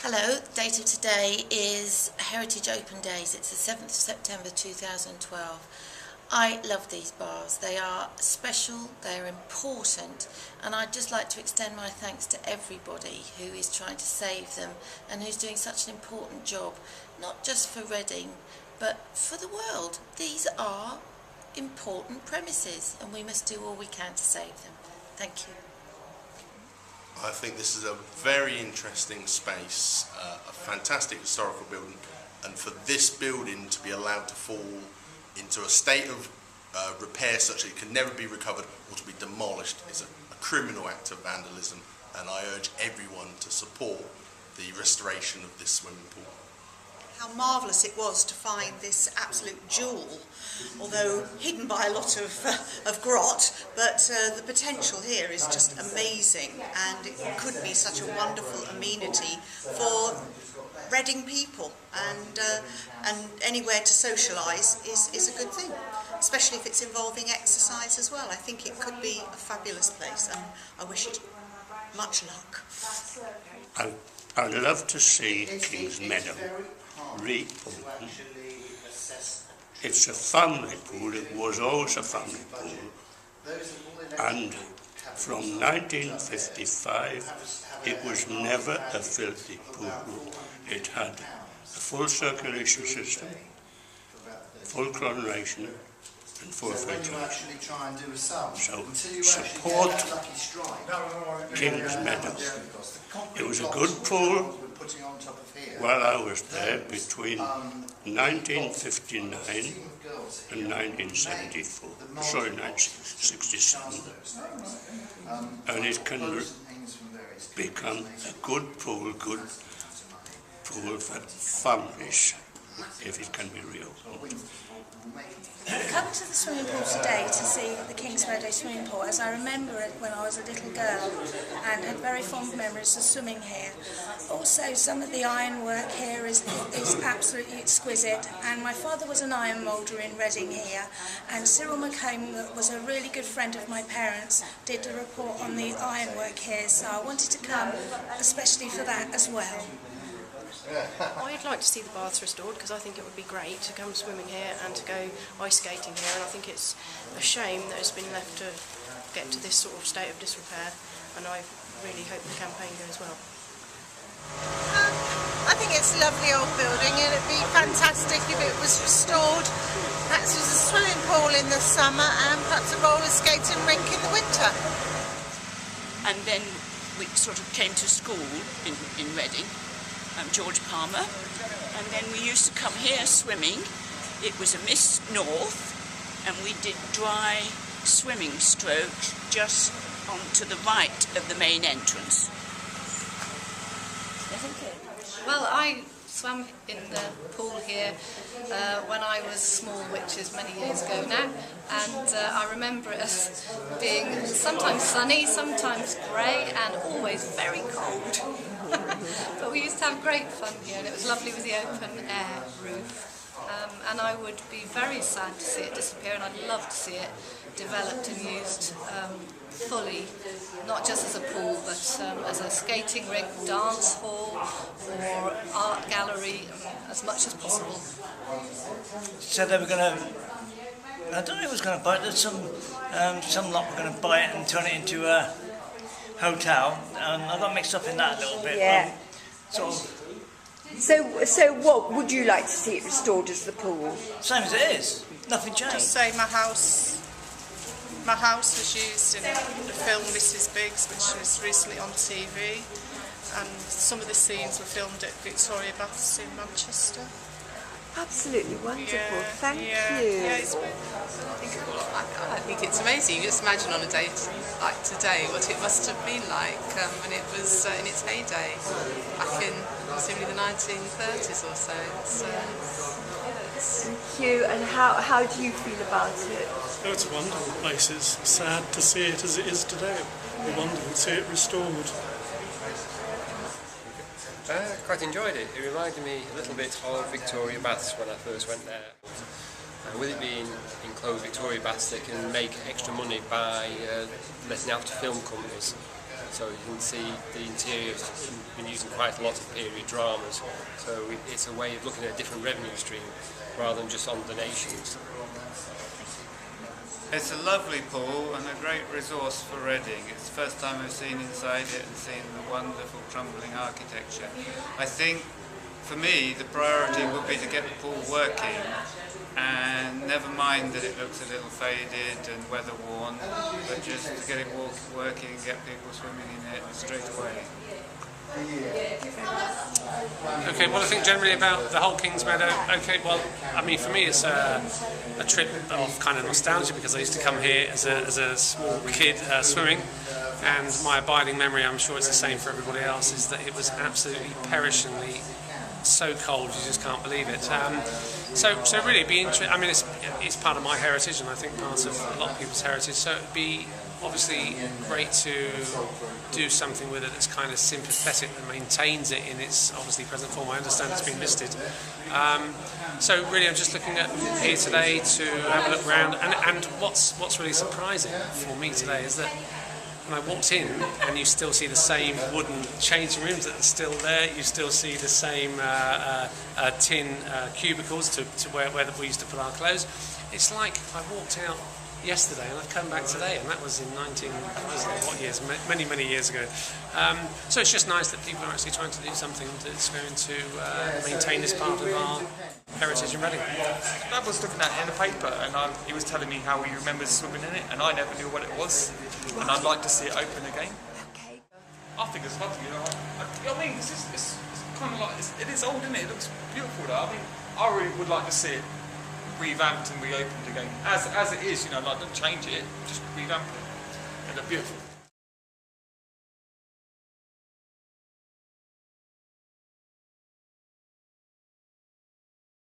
Hello, the date of today is Heritage Open Days. It's the 7th of September 2012. I love these baths. They are special, they're important, and I'd just like to extend my thanks to everybody who is trying to save them and who's doing such an important job, not just for Reading, but for the world. These are important premises and we must do all we can to save them. Thank you. I think this is a very interesting space, a fantastic historical building, and for this building to be allowed to fall into a state of repair such that it can never be recovered or to be demolished is a criminal act of vandalism, and I urge everyone to support the restoration of this swimming pool. How marvellous it was to find this absolute jewel, although hidden by a lot of grot, but the potential here is just amazing, and it could be such a wonderful amenity for Reading people, and anywhere to socialise is a good thing, especially if it's involving exercise as well. I think it could be a fabulous place, and I wish it much luck. I'd love to see King's Meadow reopened. It's a family pool, it was always a family pool, and from 1955 it was never a filthy pool. It had a full circulation system, full chlorination and full filtration. So support King's Meadow. It was a good pool while I was there between 1959 and 1974, sorry, 1967. And it can become a good pool for families if it can be reopened. I've come to the swimming pool today to see the King's Meadow swimming pool as I remember it when I was a little girl and had very fond memories of swimming here. Also, some of the ironwork here is absolutely exquisite, and my father was an iron moulder in Reading here, and Cyril McComb, that was a really good friend of my parents, did a report on the ironwork here, so I wanted to come especially for that as well. I'd like to see the baths restored because I think it would be great to come swimming here and to go ice skating here, and I think it's a shame that it's been left to get to this sort of state of disrepair, and I really hope the campaign goes well. I think it's a lovely old building and it'd be fantastic if it was restored. Perhaps there's a swimming pool in the summer and perhaps a roller skating rink in the winter. And then we sort of came to school in Reading. George Palmer, and then we used to come here swimming. It was a Miss North, and we did dry swimming strokes just on to the right of the main entrance. Well, I swam in the pool here when I was small, which is many years ago now, and I remember it as being sometimes sunny, sometimes grey, and always very cold. But we used to have great fun here, and it was lovely with the open air roof. And I would be very sad to see it disappear, and I'd love to see it developed and used fully, not just as a pool, but as a skating rink, dance hall, or art gallery, as much as possible. So they were going to, I don't know who was going to buy it, some lot were going to buy it and turn it into a hotel, and I got mixed up in that a little bit. Yeah. So what would you like to see it restored as the pool? Same as it is. Nothing changed. Just say my house was used in the film Mrs. Biggs, which was recently on TV, and some of the scenes were filmed at Victoria Baths in Manchester. Absolutely wonderful. Thank you. Yeah, I think it's amazing. You just imagine on a day like today what it must have been like when it was in its heyday, back in presumably the 1930s or so. Thank you. And how do you feel about it? Oh, it's a wonderful place. It's sad to see it as it is today. It's wonderful to see it restored. Quite enjoyed it. It reminded me a little bit of Victoria Baths when I first went there. With it being enclosed Victoria Baths, they can make extra money by letting out to film companies. So you can see the interior has been using quite a lot of period dramas. So it's a way of looking at a different revenue stream rather than just on donations. It's a lovely pool and a great resource for Reading. It's the first time I've seen inside it and seen the wonderful crumbling architecture. I think for me the priority would be to get the pool working, and never mind that it looks a little faded and weather worn, but just to get it working and get people swimming in it straight away. Okay, what I think generally about the whole Kings Meadow, okay, well, I mean, for me it's a trip of kind of nostalgia, because I used to come here as a small kid swimming, and my abiding memory, I'm sure it's the same for everybody else, is that it was absolutely perishingly so cold you just can't believe it. So really it'd be interesting. I mean, it's part of my heritage, and I think part of a lot of people's heritage, so it'd be obviously great to do something with it that's kind of sympathetic, that maintains it in its obviously present form. I understand it's been listed. So really I'm just looking at here today to have a look around, and what's really surprising for me today is that when I walked in, and you still see the same wooden changing rooms that are still there, you still see the same tin cubicles to where we used to put our clothes. It's like I walked out yesterday and I've come back today, and that was in many years ago. So it's just nice that people are actually trying to do something that's going to maintain this part of our heritage in Reading. Dad was looking at it in the paper, and he was telling me how he remembers swimming in it, and I never knew what it was, and I'd like to see it open again. I think it's lovely. I mean, it's kind of like, it is old, isn't it? It looks beautiful though. I mean, I really would like to see it revamped and reopened again. As it is, like, don't change it, just revamp it. It'll look beautiful.